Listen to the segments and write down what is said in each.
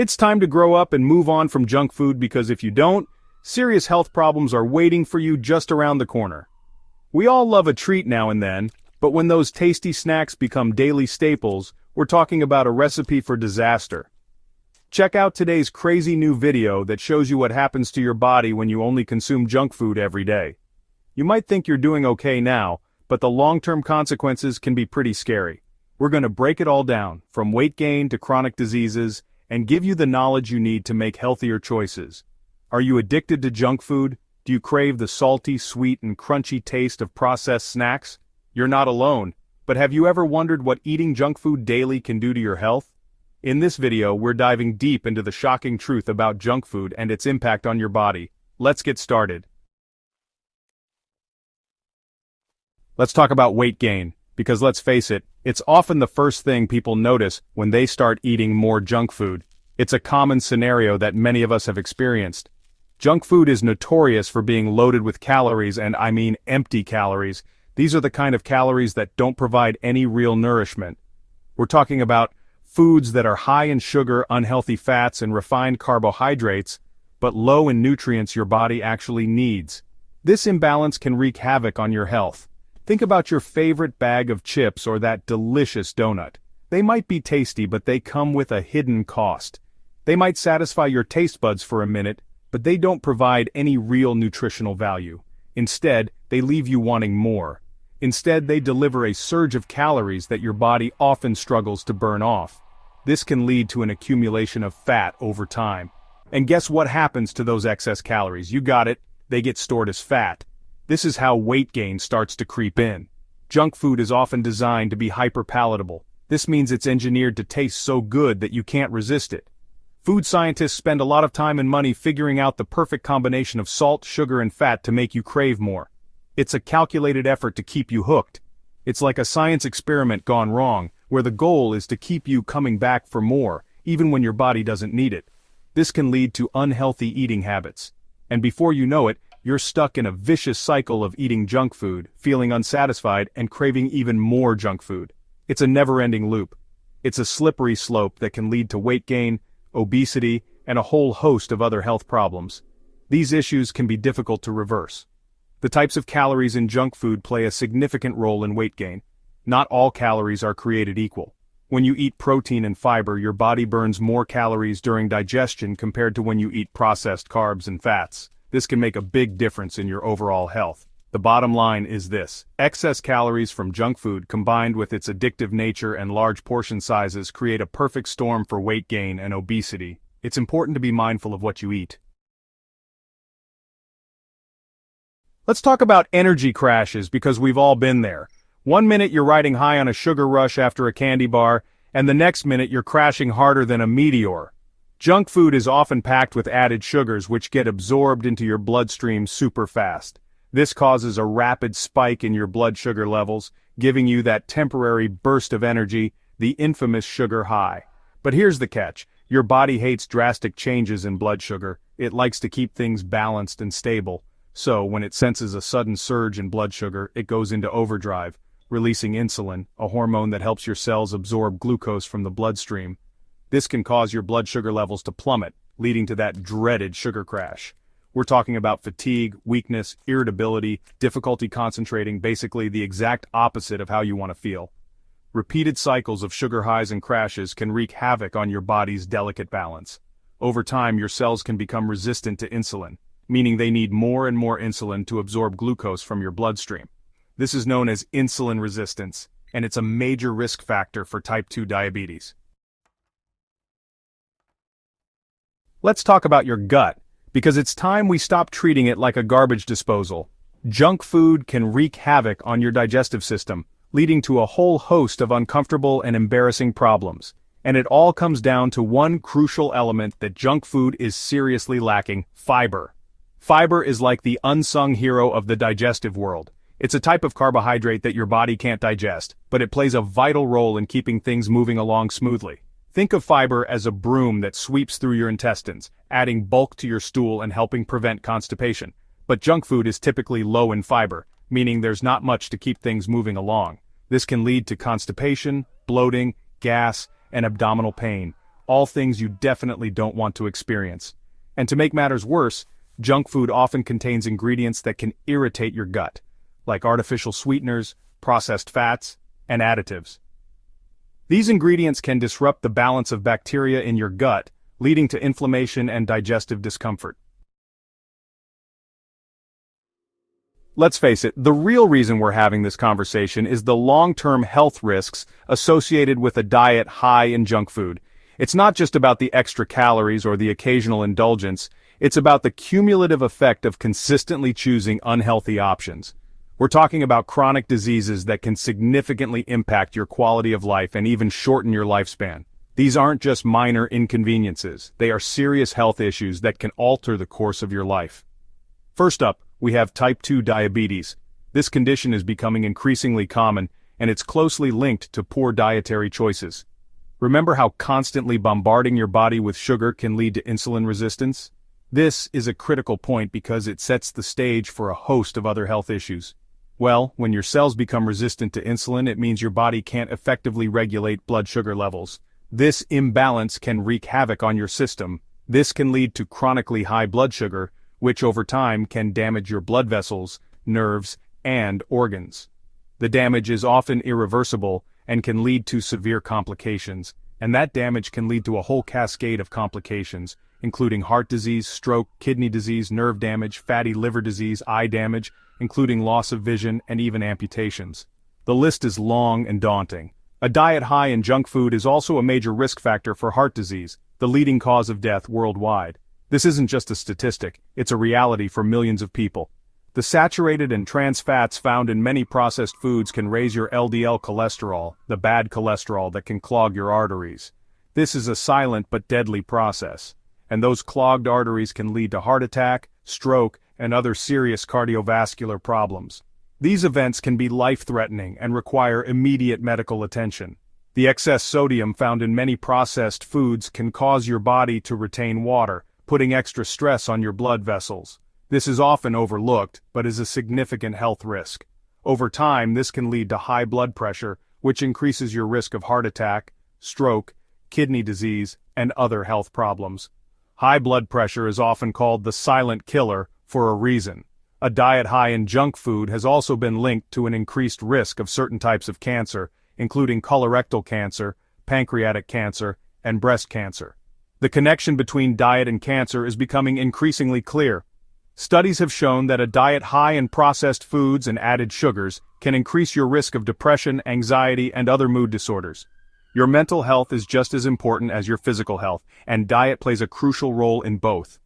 It's time to grow up and move on from junk food because if you don't, serious health problems are waiting for you just around the corner. We all love a treat now and then, but when those tasty snacks become daily staples, we're talking about a recipe for disaster. Check out today's crazy new video that shows you what happens to your body when you only consume junk food every day. You might think you're doing okay now, but the long-term consequences can be pretty scary. We're going to break it all down, from weight gain to chronic diseases, and give you the knowledge you need to make healthier choices. Are you addicted to junk food? Do you crave the salty, sweet, and crunchy taste of processed snacks? You're not alone, but have you ever wondered what eating junk food daily can do to your health? In this video, we're diving deep into the shocking truth about junk food and its impact on your body. Let's get started. Let's talk about weight gain, because let's face it, it's often the first thing people notice when they start eating more junk food. It's a common scenario that many of us have experienced. Junk food is notorious for being loaded with calories, and I mean empty calories. These are the kind of calories that don't provide any real nourishment. We're talking about foods that are high in sugar, unhealthy fats, and refined carbohydrates, but low in nutrients your body actually needs. This imbalance can wreak havoc on your health. Think about your favorite bag of chips or that delicious donut. They might be tasty, but they come with a hidden cost. They might satisfy your taste buds for a minute, but they don't provide any real nutritional value. Instead, they leave you wanting more. Instead, they deliver a surge of calories that your body often struggles to burn off. This can lead to an accumulation of fat over time. And guess what happens to those excess calories? You got it, they get stored as fat. This is how weight gain starts to creep in. Junk food is often designed to be hyperpalatable. This means it's engineered to taste so good that you can't resist it. Food scientists spend a lot of time and money figuring out the perfect combination of salt, sugar, and fat to make you crave more. It's a calculated effort to keep you hooked. It's like a science experiment gone wrong, where the goal is to keep you coming back for more, even when your body doesn't need it. This can lead to unhealthy eating habits. And before you know it, you're stuck in a vicious cycle of eating junk food, feeling unsatisfied, and craving even more junk food. It's a never-ending loop. It's a slippery slope that can lead to weight gain, obesity, and a whole host of other health problems. These issues can be difficult to reverse. The types of calories in junk food play a significant role in weight gain. Not all calories are created equal. When you eat protein and fiber, your body burns more calories during digestion compared to when you eat processed carbs and fats. This can make a big difference in your overall health. The bottom line is this: excess calories from junk food combined with its addictive nature and large portion sizes create a perfect storm for weight gain and obesity. It's important to be mindful of what you eat. Let's talk about energy crashes, because we've all been there. One minute you're riding high on a sugar rush after a candy bar, and the next minute you're crashing harder than a meteor. Junk food is often packed with added sugars which get absorbed into your bloodstream super fast. This causes a rapid spike in your blood sugar levels, giving you that temporary burst of energy, the infamous sugar high. But here's the catch: your body hates drastic changes in blood sugar. It likes to keep things balanced and stable. So, when it senses a sudden surge in blood sugar, it goes into overdrive, releasing insulin, a hormone that helps your cells absorb glucose from the bloodstream. This can cause your blood sugar levels to plummet, leading to that dreaded sugar crash. We're talking about fatigue, weakness, irritability, difficulty concentrating, basically the exact opposite of how you want to feel. Repeated cycles of sugar highs and crashes can wreak havoc on your body's delicate balance. Over time, your cells can become resistant to insulin, meaning they need more and more insulin to absorb glucose from your bloodstream. This is known as insulin resistance, and it's a major risk factor for type 2 diabetes. Let's talk about your gut, because it's time we stop treating it like a garbage disposal. Junk food can wreak havoc on your digestive system, leading to a whole host of uncomfortable and embarrassing problems. And it all comes down to one crucial element that junk food is seriously lacking: fiber. Fiber is like the unsung hero of the digestive world. It's a type of carbohydrate that your body can't digest, but it plays a vital role in keeping things moving along smoothly. Think of fiber as a broom that sweeps through your intestines, adding bulk to your stool and helping prevent constipation. But junk food is typically low in fiber, meaning there's not much to keep things moving along. This can lead to constipation, bloating, gas, and abdominal pain, all things you definitely don't want to experience. And to make matters worse, junk food often contains ingredients that can irritate your gut, like artificial sweeteners, processed fats, and additives. These ingredients can disrupt the balance of bacteria in your gut, leading to inflammation and digestive discomfort. Let's face it, the real reason we're having this conversation is the long-term health risks associated with a diet high in junk food. It's not just about the extra calories or the occasional indulgence, it's about the cumulative effect of consistently choosing unhealthy options. We're talking about chronic diseases that can significantly impact your quality of life and even shorten your lifespan. These aren't just minor inconveniences, they are serious health issues that can alter the course of your life. First up, we have type 2 diabetes. This condition is becoming increasingly common, and it's closely linked to poor dietary choices. Remember how constantly bombarding your body with sugar can lead to insulin resistance? This is a critical point because it sets the stage for a host of other health issues. Well, when your cells become resistant to insulin, it means your body can't effectively regulate blood sugar levels. This imbalance can wreak havoc on your system. This can lead to chronically high blood sugar, which over time can damage your blood vessels, nerves, and organs. The damage is often irreversible and can lead to severe complications, and that damage can lead to a whole cascade of complications, including heart disease, stroke, kidney disease, nerve damage, fatty liver disease, eye damage, including loss of vision and even amputations. The list is long and daunting. A diet high in junk food is also a major risk factor for heart disease, the leading cause of death worldwide. This isn't just a statistic, it's a reality for millions of people. The saturated and trans fats found in many processed foods can raise your LDL cholesterol, the bad cholesterol that can clog your arteries. This is a silent but deadly process, and those clogged arteries can lead to heart attack, stroke, and other serious cardiovascular problems. These events can be life-threatening and require immediate medical attention. The excess sodium found in many processed foods can cause your body to retain water, putting extra stress on your blood vessels. This is often overlooked, but is a significant health risk. Over time, this can lead to high blood pressure, which increases your risk of heart attack, stroke, kidney disease, and other health problems. High blood pressure is often called the silent killer for a reason. A diet high in junk food has also been linked to an increased risk of certain types of cancer, including colorectal cancer, pancreatic cancer, and breast cancer. The connection between diet and cancer is becoming increasingly clear. Studies have shown that a diet high in processed foods and added sugars can increase your risk of depression, anxiety, and other mood disorders. Your mental health is just as important as your physical health, and diet plays a crucial role in both.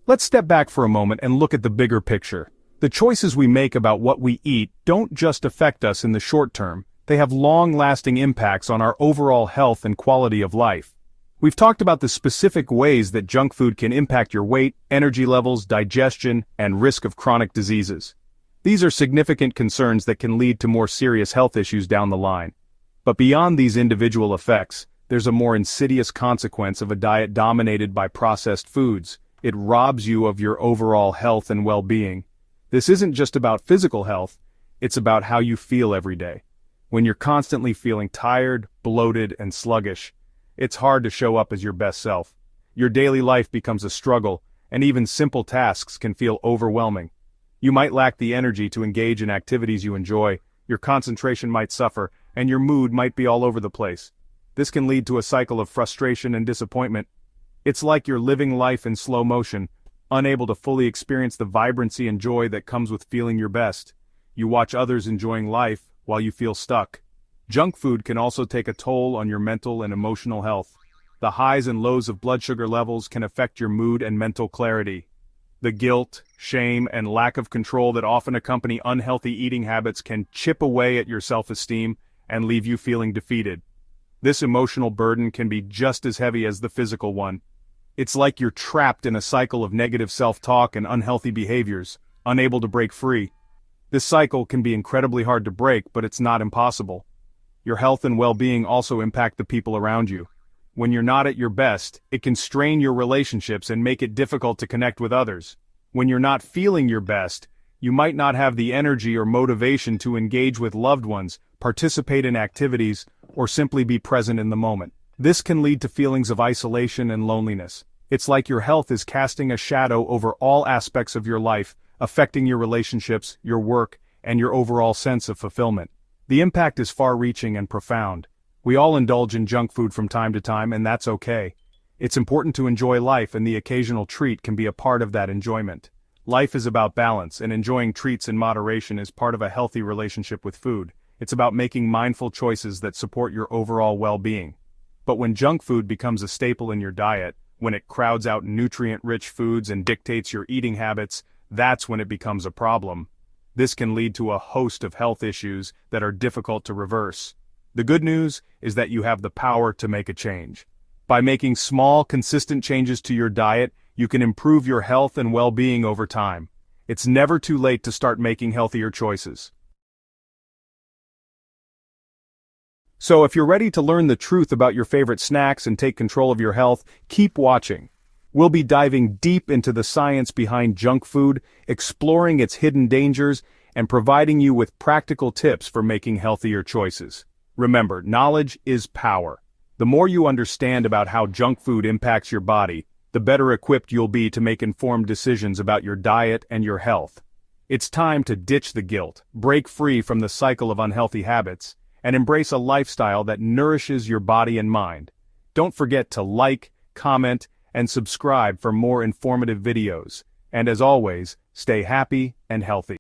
Let's step back for a moment and look at the bigger picture. The choices we make about what we eat don't just affect us in the short term, they have long-lasting impacts on our overall health and quality of life. We've talked about the specific ways that junk food can impact your weight, energy levels, digestion, and risk of chronic diseases. These are significant concerns that can lead to more serious health issues down the line. But beyond these individual effects, there's a more insidious consequence of a diet dominated by processed foods. It robs you of your overall health and well-being. This isn't just about physical health, it's about how you feel every day. When you're constantly feeling tired, bloated, and sluggish, it's hard to show up as your best self. Your daily life becomes a struggle, and even simple tasks can feel overwhelming. You might lack the energy to engage in activities you enjoy, your concentration might suffer, and your mood might be all over the place. This can lead to a cycle of frustration and disappointment. It's like you're living life in slow motion, unable to fully experience the vibrancy and joy that comes with feeling your best. You watch others enjoying life while you feel stuck. Junk food can also take a toll on your mental and emotional health. The highs and lows of blood sugar levels can affect your mood and mental clarity. The guilt, shame, and lack of control that often accompany unhealthy eating habits can chip away at your self-esteem and leave you feeling defeated. This emotional burden can be just as heavy as the physical one. It's like you're trapped in a cycle of negative self-talk and unhealthy behaviors, unable to break free. This cycle can be incredibly hard to break, but it's not impossible. Your health and well-being also impact the people around you. When you're not at your best, it can strain your relationships and make it difficult to connect with others. When you're not feeling your best, you might not have the energy or motivation to engage with loved ones, participate in activities, or simply be present in the moment. This can lead to feelings of isolation and loneliness. It's like your health is casting a shadow over all aspects of your life, affecting your relationships, your work, and your overall sense of fulfillment. The impact is far-reaching and profound. We all indulge in junk food from time to time, and that's okay. It's important to enjoy life, and the occasional treat can be a part of that enjoyment. Life is about balance, and enjoying treats in moderation is part of a healthy relationship with food. It's about making mindful choices that support your overall well-being. But when junk food becomes a staple in your diet, when it crowds out nutrient-rich foods and dictates your eating habits, that's when it becomes a problem. This can lead to a host of health issues that are difficult to reverse. The good news is that you have the power to make a change. By making small, consistent changes to your diet, you can improve your health and well-being over time. It's never too late to start making healthier choices. So if you're ready to learn the truth about your favorite snacks and take control of your health, keep watching. We'll be diving deep into the science behind junk food, exploring its hidden dangers, and providing you with practical tips for making healthier choices. Remember, knowledge is power. The more you understand about how junk food impacts your body, the better equipped you'll be to make informed decisions about your diet and your health. It's time to ditch the guilt, break free from the cycle of unhealthy habits, and embrace a lifestyle that nourishes your body and mind. Don't forget to like, comment, and subscribe for more informative videos. And as always, stay happy and healthy.